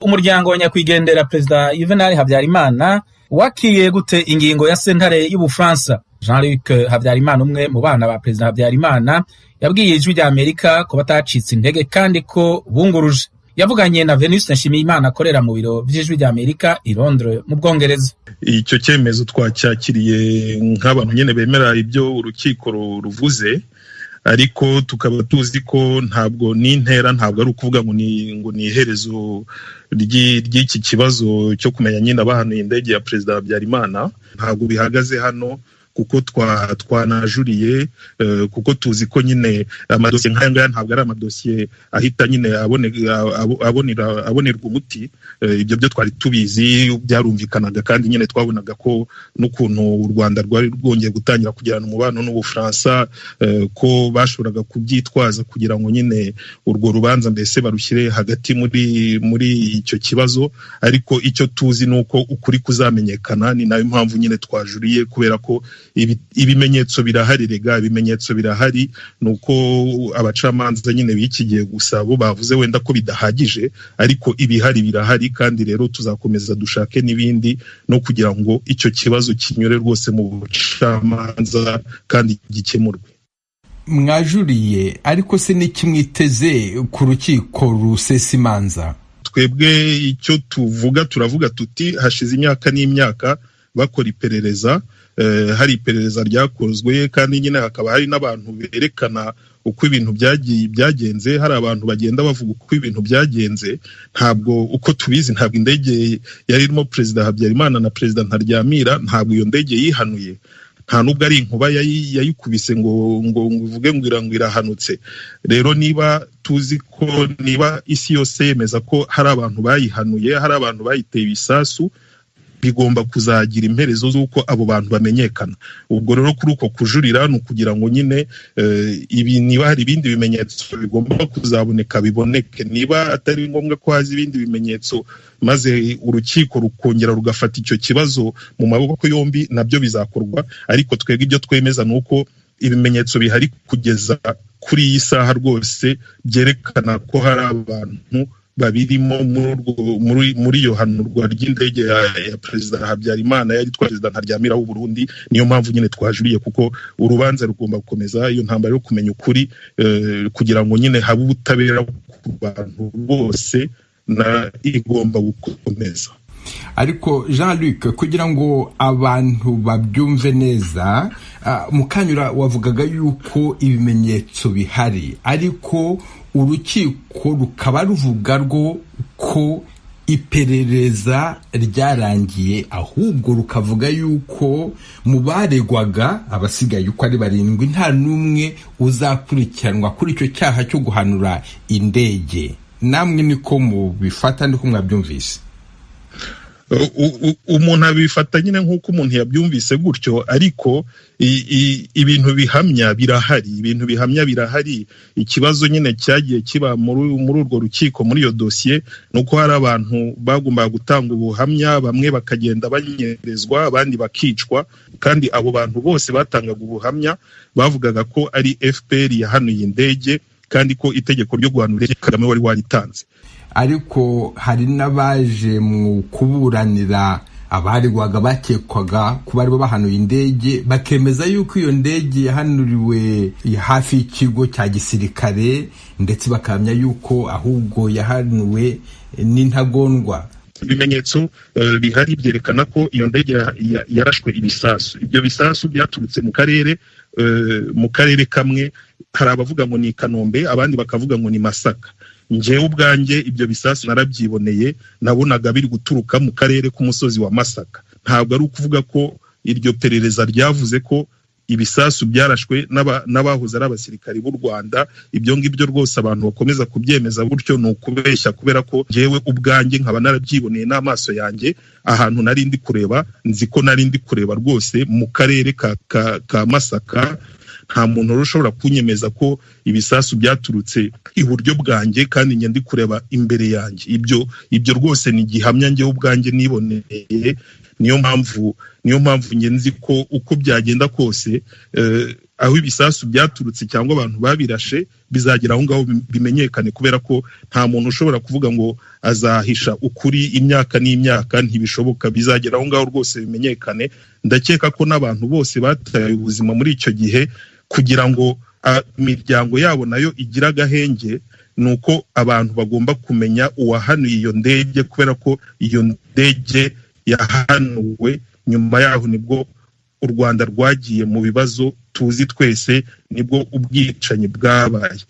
Umuryango wa nyakwigendera Perezida Juvenal Habyarimana wakiye gute ingingo ya sentare y'Ubufaransa? Jean-Luc Habyarimana, umwe mu bana ba Perezida Habyarimana, yabwiye ijwi rya Amerika ko batacitse intege kandi ko bunguruje. Yavuganye na Venus Nshimiyimana akorera mu biro vy'ijwi rya Amerika i Londres mu Bwongereza. Icyo cyemezo twacyakiriye nk'abantu nyene bemera ibyo urukiko ruvuze, ariko tukaba tuzi ko ntabwo n'intera, ntabwo ari ukuvuga ngo ni iherezo ry'iki kibazo cyo kumenya nyine abahanuye indege ya Perezida Habyarimana. Ntabwo bihagaze hano kuko twanajuriye, kuko tuzi ko nyine amadosiye nk'aya ngaya ntabwo ari amadosiye ahita nyine abonerwa umuti. Ibyo byo twari tubizi, byarumvikanaga, kandi nyine twabonaga ko n'ukuntu u Rwanda rwari rwongeye gutangira kugirana umubano n'Ubufaransa, ko bashoboraga kubyitwaza kugira ngo nyine urwo rubanza mbese barushyire hagati muri icyo kibazo. Ariko icyo tuzi ni uko ukuri kuzamenyekana, ni nayo mpamvu nyine twajuriye, kubera ko ibimenyetso birahari. Rega ibimenyetso birahari, nuko abacamanza nyine bikigiye gusa bo bavuze wenda ko bidahagije, ariko ibihari birahari, kandi rero tuzakomeza dushake n'ibindi no kugira ngo icyo kibazo kinyure rwose mu bucamanza kandi gikemurwe. Mwajuriye, ariko se n'iki mwiteze ku rukiko rusesa imanza? Twebwe icyo turavuga tuti hashize imyaka n'imyaka bakora iperereza, hari iperereza ryakozwe, kandi nyine hakaba hari n'abantu berekana uko ibintu byagenze. Hari abantu bagenda bavuga uko ibintu byagenze. Ntabwo uko tubizi, ntabwo indege yari irimo Perezida Habyarimana na Perezida Ntaryamira, ntabwo iyo ndege yihanuye. Nta nubwo ari inkuba yayikubise ngo uvuge ngo irahanutse. Rero niba tuzi ko, niba isi yose yemeza ko hari abantu bayihanuye, hari abantu bayiteye ibisasu, bigomba kuzagira imperezo z'uko abo bantu bamenyekana. Ubwo rero kuri uko kujurira ni ukugira ngo nyine niba hari ibindi bimenyetso bigomba kuzaboneka biboneke. Niba atari ngombwa ko haza ibindi bimenyetso maze urukiko rukongera rugafata icyo kibazo mu maboko yombi, nabyo bizakorwa. Ariko twebwe ibyo twemeza ni uko ibimenyetso bihari kugeza kuri iyi saha rwose byerekana ko hari abantu babirimo muri iyo hanurwa ry'indege ya Perezida Habyarimana yari Perezida Ntaryamira w'u Burundi. Niyo mpamvu nyine twajuriye, kuko urubanza rugomba gukomeza, iyo ntambara yo kumenya ukuri, kugira ngo nyine habe ubutabera ku bantu bose, na igomba gukomeza. Ariko Jean-Luc, kugira ngo abantu babyumve neza, Mukanyura wavugaga yuko ibimenyetso bihari, ariko urukiko rukaba ruvuga rwo ko iperereza ryarangiye, ahubwo rukavuga yuko mu baregwaga abasigaye uko ari 7 nta n'umwe uzakurikiranwa kuri icyo cyaha cyo guhanura indege. Namwe niko mubifata, ndiko mwabyumvise? Umuntu abifata nyine nk'uko umuntu yabyumvise gutyo, ariko ibintu bihamya birahari. Ikibazo nyine cyagiye kiba muri urwo rukiko, muri iyo dosiye, nuko hari abantu bagombaga gutanga ubuhamya, bamwe bakagenda banyerezwa, abandi bakicwa, kandi abo bantu bose batangaga ubuhamya bavugaga ko ari FPR yahanuye indege, kandi ko itegeko ryo guhanura Kagame wari waritanze. Ariko hari n'abaje mu kuburanira abaregwaga bakekwaga kuba aribo bahanuye indege, bakemeza yuko iyo ndege yahanuriwe hafi y'ikigo cya gisirikare, ndetse bakamya yuko ahubwo yahanuwe n'intagondwa. Ibimenyetso bihari byerekana ko iyo ndege yarashwe ibisasu. Ibyo bisasu byaturutse mu karere kamwe. Hari abavuga ngo ni Kanombe, abandi bakavuga ngo ni Masaka. Njewe ubwanjye ibyo bisasu narabyiboneye, nabonaga biri guturuka mu karere k'umusozi wa Masaka. Ntabwo ari ukuvuga ko iryo perereza ryavuze ko ibisasu byarashwe n'abahoze ari abasirikari b'u Rwanda. Ibyo ngibyo rwose abantu bakomeza kubyemeza gutyo ni ukubeshya, kubera ko njewe ubwanjye nkaba narabyiboneye n'amaso yanjye. Ahantu nari ndi kureba, nzi ko nari ndi kureba rwose mu karere ka Masaka. Nta muntu ushobora kunyemeza ko ibisasu byaturutse iburyo bwanjye kandi njye ndi kureba imbere yanjye. Ibyo rwose ni gihamya njye ubwanjye niboneye. Niyo mpamvu njye nzi ko uko byagenda kose aho ibisasu byaturutse cyangwa abantu babirashe bizagera aho ngaho bimenyekane, kubera ko nta muntu ushobora kuvuga ngo azahisha ukuri imyaka n'imyaka, ntibishoboka. Bizagera aho ngaho rwose bimenyekane. Ndakeka ko n'abantu bose bataye ubuzima muri icyo gihe, kugira ngo imiryango yabo nayo igira agahenge, nuko abantu bagomba kumenya uwahanuye iyo ndege, kubera ko iyo ndege yahanuwe nyuma yaho nibwo u Rwanda rwagiye mu bibazo tuzi twese, nibwo ubwicanyi bwabaye.